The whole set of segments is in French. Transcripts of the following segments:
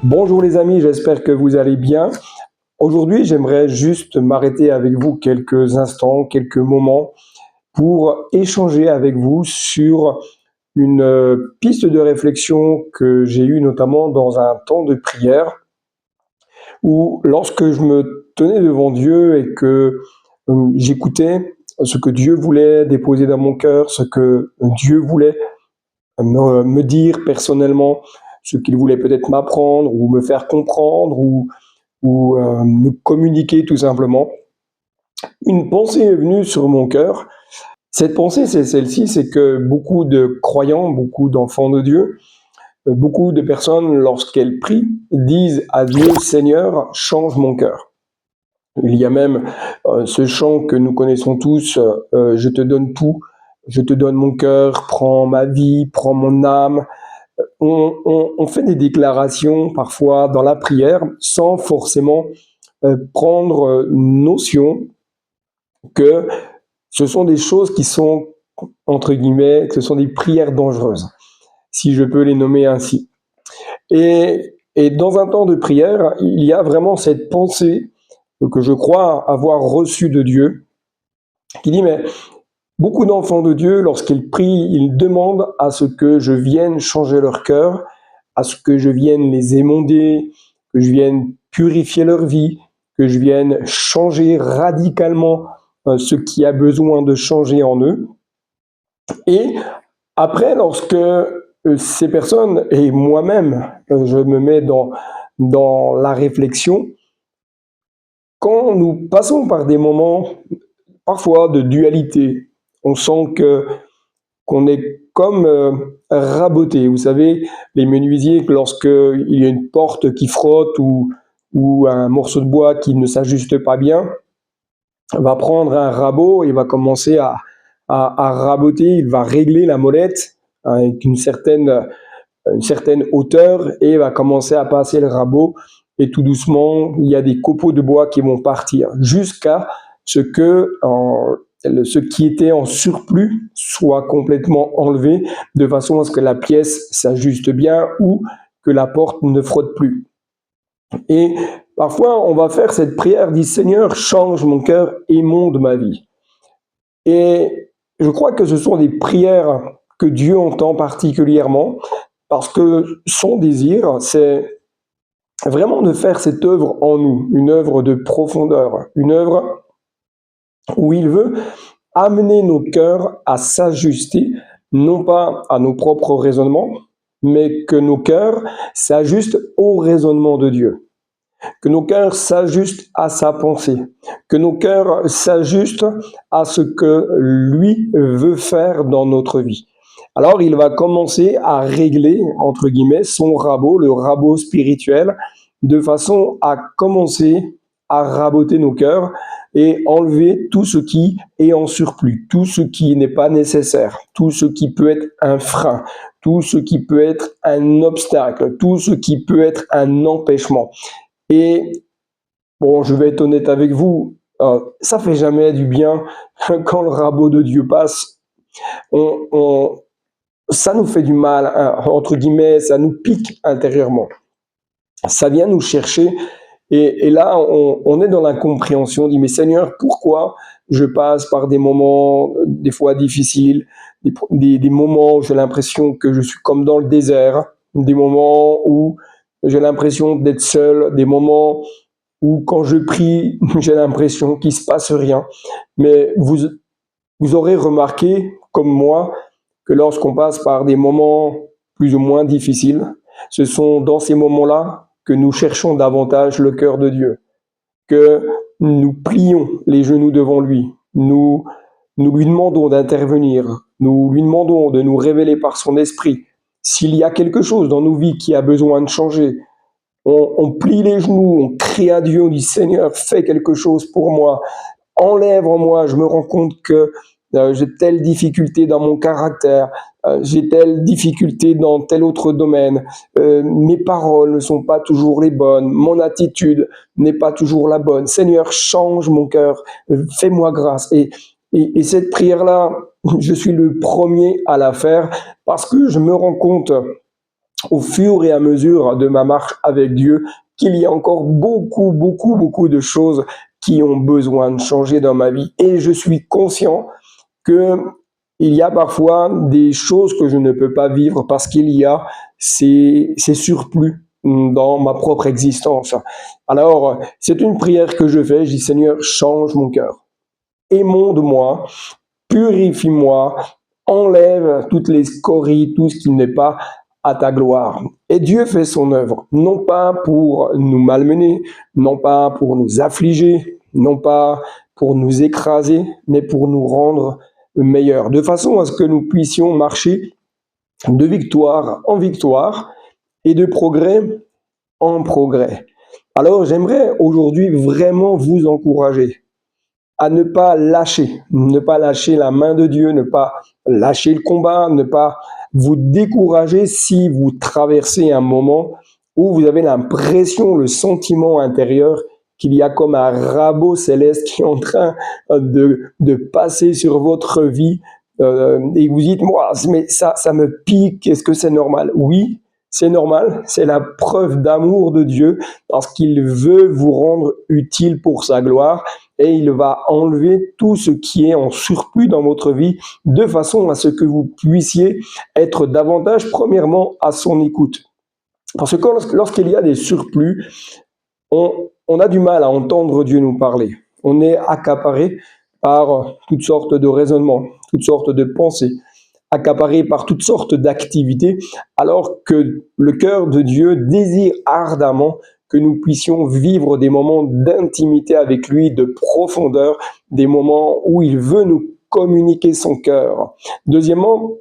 Bonjour les amis, j'espère que vous allez bien. Aujourd'hui, j'aimerais juste m'arrêter avec vous quelques instants, quelques moments pour échanger avec vous sur une piste de réflexion que j'ai eue notamment dans un temps de prière où lorsque je me tenais devant Dieu et que j'écoutais ce que Dieu voulait déposer dans mon cœur, ce que Dieu voulait me dire personnellement, ce qu'il voulait peut-être m'apprendre ou me faire comprendre ou me communiquer tout simplement. Une pensée est venue sur mon cœur. Cette pensée, c'est celle-ci, c'est que beaucoup de croyants, beaucoup d'enfants de Dieu, beaucoup de personnes, lorsqu'elles prient, disent à Dieu, Seigneur, change mon cœur. Il y a même ce chant que nous connaissons tous, je te donne tout, je te donne mon cœur, prends ma vie, prends mon âme. On fait des déclarations parfois dans la prière sans forcément prendre notion que ce sont des choses qui sont, entre guillemets, que ce sont des prières dangereuses, si je peux les nommer ainsi. Et dans un temps de prière, il y a vraiment cette pensée que je crois avoir reçue de Dieu, qui dit, mais beaucoup d'enfants de Dieu, lorsqu'ils prient, ils demandent à ce que je vienne changer leur cœur, à ce que je vienne les émonder, que je vienne purifier leur vie, que je vienne changer radicalement ce qui a besoin de changer en eux. Et après, lorsque ces personnes, et moi-même, je me mets dans la réflexion, quand nous passons par des moments parfois de dualité, on sent qu'on est comme raboté. Vous savez, les menuisiers, lorsqu'il y a une porte qui frotte ou un morceau de bois qui ne s'ajuste pas bien, va prendre un rabot et va commencer à raboter, il va régler la molette avec une certaine hauteur et va commencer à passer le rabot et tout doucement, il y a des copeaux de bois qui vont partir jusqu'à ce qui était en surplus soit complètement enlevé de façon à ce que la pièce s'ajuste bien ou que la porte ne frotte plus. Et parfois, on va faire cette prière, dit Seigneur, change mon cœur, émonde ma vie. Et je crois que ce sont des prières que Dieu entend particulièrement parce que son désir, c'est vraiment de faire cette œuvre en nous, une œuvre de profondeur, une œuvre où il veut amener nos cœurs à s'ajuster, non pas à nos propres raisonnements, mais que nos cœurs s'ajustent au raisonnement de Dieu, que nos cœurs s'ajustent à sa pensée, que nos cœurs s'ajustent à ce que lui veut faire dans notre vie. Alors il va commencer à régler, entre guillemets, son rabot, le rabot spirituel, de façon à commencer à raboter nos cœurs et enlever tout ce qui est en surplus, tout ce qui n'est pas nécessaire, tout ce qui peut être un frein, tout ce qui peut être un obstacle, tout ce qui peut être un empêchement. Et bon, je vais être honnête avec vous, ça fait jamais du bien quand le rabot de Dieu passe. On, ça nous fait du mal, hein, entre guillemets, ça nous pique intérieurement. Ça vient nous chercher et là, on est dans l'incompréhension. On dit, mais Seigneur, pourquoi je passe par des moments, des fois difficiles, des moments où j'ai l'impression que je suis comme dans le désert, des moments où j'ai l'impression d'être seul, des moments où quand je prie, j'ai l'impression qu'il ne se passe rien. Mais vous aurez remarqué, comme moi, que lorsqu'on passe par des moments plus ou moins difficiles, ce sont dans ces moments-là que nous cherchons davantage le cœur de Dieu, que nous plions les genoux devant lui, nous lui demandons d'intervenir, nous lui demandons de nous révéler par son esprit s'il y a quelque chose dans nos vies qui a besoin de changer. On plie les genoux, on crie à Dieu, on dit Seigneur, fais quelque chose pour moi, enlève en moi, je me rends compte que j'ai telle difficulté dans mon caractère, j'ai telle difficulté dans tel autre domaine, mes paroles ne sont pas toujours les bonnes, mon attitude n'est pas toujours la bonne. Seigneur, change mon cœur, fais-moi grâce. Et cette prière-là, je suis le premier à la faire parce que je me rends compte au fur et à mesure de ma marche avec Dieu qu'il y a encore beaucoup de choses qui ont besoin de changer dans ma vie. Et je suis conscient que il y a parfois des choses que je ne peux pas vivre parce qu'il y a ces surplus dans ma propre existence. Alors, c'est une prière que je fais. Je dis, Seigneur, change mon cœur, émonde-moi, purifie-moi, enlève toutes les scories, tout ce qui n'est pas à ta gloire. Et Dieu fait son œuvre, non pas pour nous malmener, non pas pour nous affliger, non pas pour nous écraser, mais pour nous rendre meilleurs, de façon à ce que nous puissions marcher de victoire en victoire et de progrès en progrès. Alors j'aimerais aujourd'hui vraiment vous encourager à ne pas lâcher la main de Dieu, ne pas lâcher le combat, ne pas vous décourager si vous traversez un moment où vous avez l'impression, le sentiment intérieur qu'il y a comme un rabot céleste qui est en train de passer sur votre vie et vous dites, moi, mais ça me pique, est-ce que c'est normal? Oui, c'est normal, c'est la preuve d'amour de Dieu parce qu'il veut vous rendre utile pour sa gloire et il va enlever tout ce qui est en surplus dans votre vie de façon à ce que vous puissiez être davantage, premièrement, à son écoute. Parce que lorsqu'il y a des surplus, on a du mal à entendre Dieu nous parler. On est accaparé par toutes sortes de raisonnements, toutes sortes de pensées, accaparé par toutes sortes d'activités, alors que le cœur de Dieu désire ardemment que nous puissions vivre des moments d'intimité avec lui, de profondeur, des moments où il veut nous communiquer son cœur. Deuxièmement,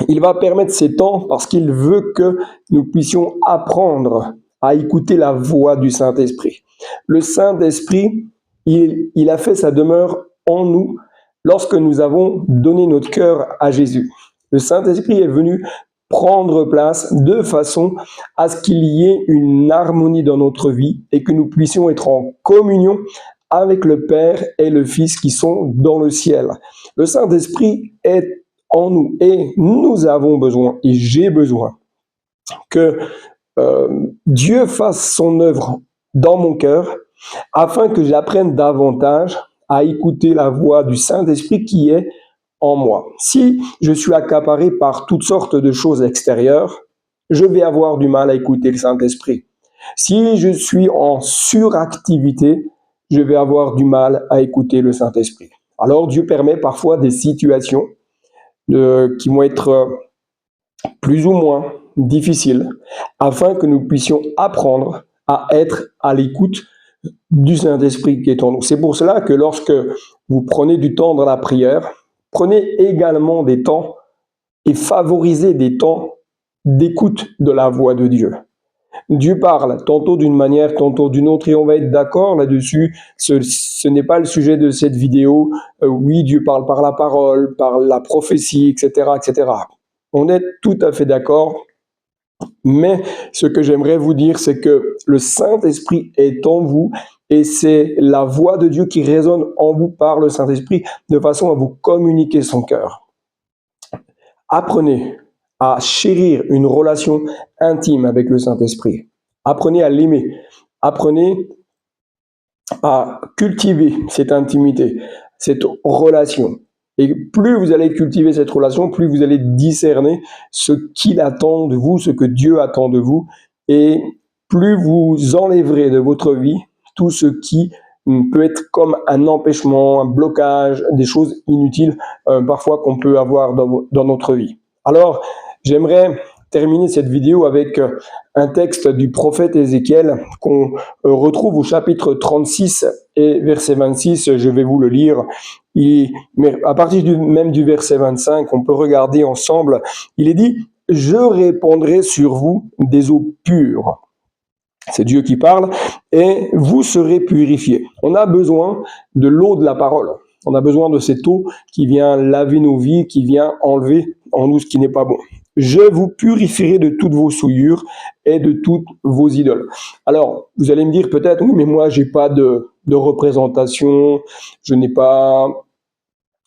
il va permettre ces temps parce qu'il veut que nous puissions apprendre à écouter la voix du Saint-Esprit. Le Saint-Esprit, il a fait sa demeure en nous lorsque nous avons donné notre cœur à Jésus. Le Saint-Esprit est venu prendre place de façon à ce qu'il y ait une harmonie dans notre vie et que nous puissions être en communion avec le Père et le Fils qui sont dans le ciel. Le Saint-Esprit est en nous et nous avons besoin, et j'ai besoin, que Dieu fasse son œuvre dans mon cœur afin que j'apprenne davantage à écouter la voix du Saint-Esprit qui est en moi. Si je suis accaparé par toutes sortes de choses extérieures, je vais avoir du mal à écouter le Saint-Esprit. Si je suis en suractivité, je vais avoir du mal à écouter le Saint-Esprit. Alors Dieu permet parfois des situations qui vont être plus ou moins difficiles afin que nous puissions apprendre à être à l'écoute du Saint-Esprit qui est en nous. C'est pour cela que lorsque vous prenez du temps dans la prière, prenez également des temps et favorisez des temps d'écoute de la voix de Dieu. Dieu parle tantôt d'une manière, tantôt d'une autre, et on va être d'accord là-dessus. Ce n'est pas le sujet de cette vidéo. Oui, Dieu parle par la parole, par la prophétie, etc., etc. On est tout à fait d'accord. Mais ce que j'aimerais vous dire, c'est que le Saint-Esprit est en vous et c'est la voix de Dieu qui résonne en vous par le Saint-Esprit de façon à vous communiquer son cœur. Apprenez à chérir une relation intime avec le Saint-Esprit. Apprenez à l'aimer. Apprenez à cultiver cette intimité, cette relation. Et plus vous allez cultiver cette relation, plus vous allez discerner ce qu'il attend de vous, ce que Dieu attend de vous, et plus vous enlèverez de votre vie tout ce qui peut être comme un empêchement, un blocage, des choses inutiles parfois qu'on peut avoir dans notre vie. Alors, j'aimerais terminer cette vidéo avec un texte du prophète Ézéchiel qu'on retrouve au chapitre 36 et verset 26. Je vais vous le lire. Mais à partir même du verset 25, on peut regarder ensemble. Il est dit « Je répandrai sur vous des eaux pures ». C'est Dieu qui parle. « Et vous serez purifiés ». On a besoin de l'eau de la parole. On a besoin de cette eau qui vient laver nos vies, qui vient enlever en nous ce qui n'est pas bon. Je vous purifierai de toutes vos souillures et de toutes vos idoles. Alors, vous allez me dire peut-être, oui, mais moi, j'ai pas de représentation, je n'ai pas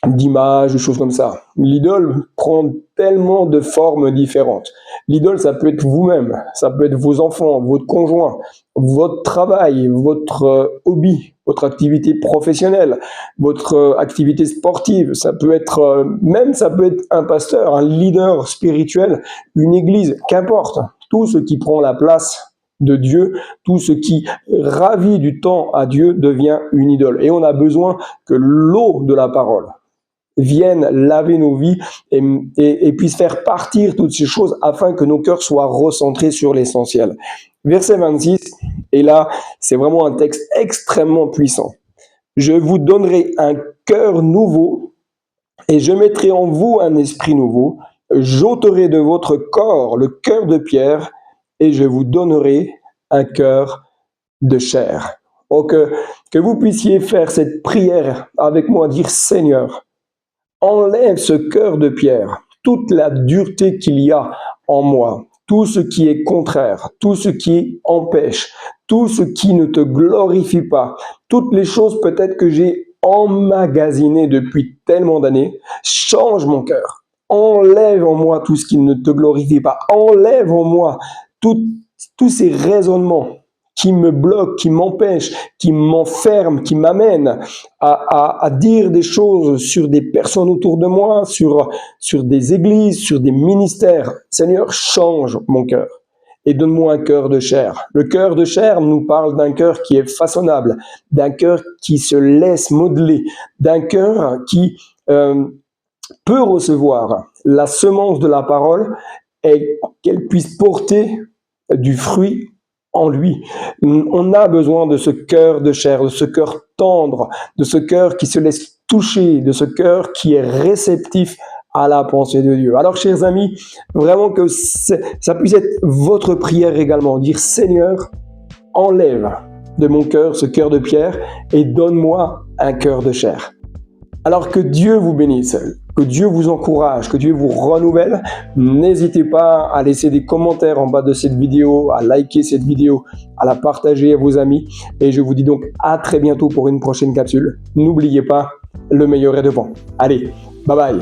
d'images, de choses comme ça. L'idole prend tellement de formes différentes. L'idole, ça peut être vous-même, ça peut être vos enfants, votre conjoint, votre travail, votre hobby, votre activité professionnelle, votre activité sportive. Ça peut être ça peut être un pasteur, un leader spirituel, une église, qu'importe. Tout ce qui prend la place de Dieu, tout ce qui ravit du temps à Dieu devient une idole. Et on a besoin que l'eau de la parole viennent laver nos vies et puissent faire partir toutes ces choses afin que nos cœurs soient recentrés sur l'essentiel. Verset 26, et là, c'est vraiment un texte extrêmement puissant. Je vous donnerai un cœur nouveau et je mettrai en vous un esprit nouveau. J'ôterai de votre corps le cœur de pierre et je vous donnerai un cœur de chair. Donc, que vous puissiez faire cette prière avec moi, dire Seigneur, enlève ce cœur de pierre, toute la dureté qu'il y a en moi, tout ce qui est contraire, tout ce qui empêche, tout ce qui ne te glorifie pas, toutes les choses peut-être que j'ai emmagasinées depuis tellement d'années. Change mon cœur, enlève en moi tout ce qui ne te glorifie pas, enlève en moi tous ces raisonnements qui me bloquent, qui m'empêchent, qui m'enferment, qui m'amènent à dire des choses sur des personnes autour de moi, sur des églises, sur des ministères. Seigneur, change mon cœur et donne-moi un cœur de chair. Le cœur de chair nous parle d'un cœur qui est façonnable, d'un cœur qui se laisse modeler, d'un cœur qui peut recevoir la semence de la parole et qu'elle puisse porter du fruit en lui. On a besoin de ce cœur de chair, de ce cœur tendre, de ce cœur qui se laisse toucher, de ce cœur qui est réceptif à la pensée de Dieu. Alors, chers amis, vraiment que ça puisse être votre prière également. Dire Seigneur, enlève de mon cœur ce cœur de pierre et donne-moi un cœur de chair. Alors que Dieu vous bénisse, que Dieu vous encourage, que Dieu vous renouvelle. N'hésitez pas à laisser des commentaires en bas de cette vidéo, à liker cette vidéo, à la partager à vos amis. Et je vous dis donc à très bientôt pour une prochaine capsule. N'oubliez pas, le meilleur est devant. Allez, bye bye.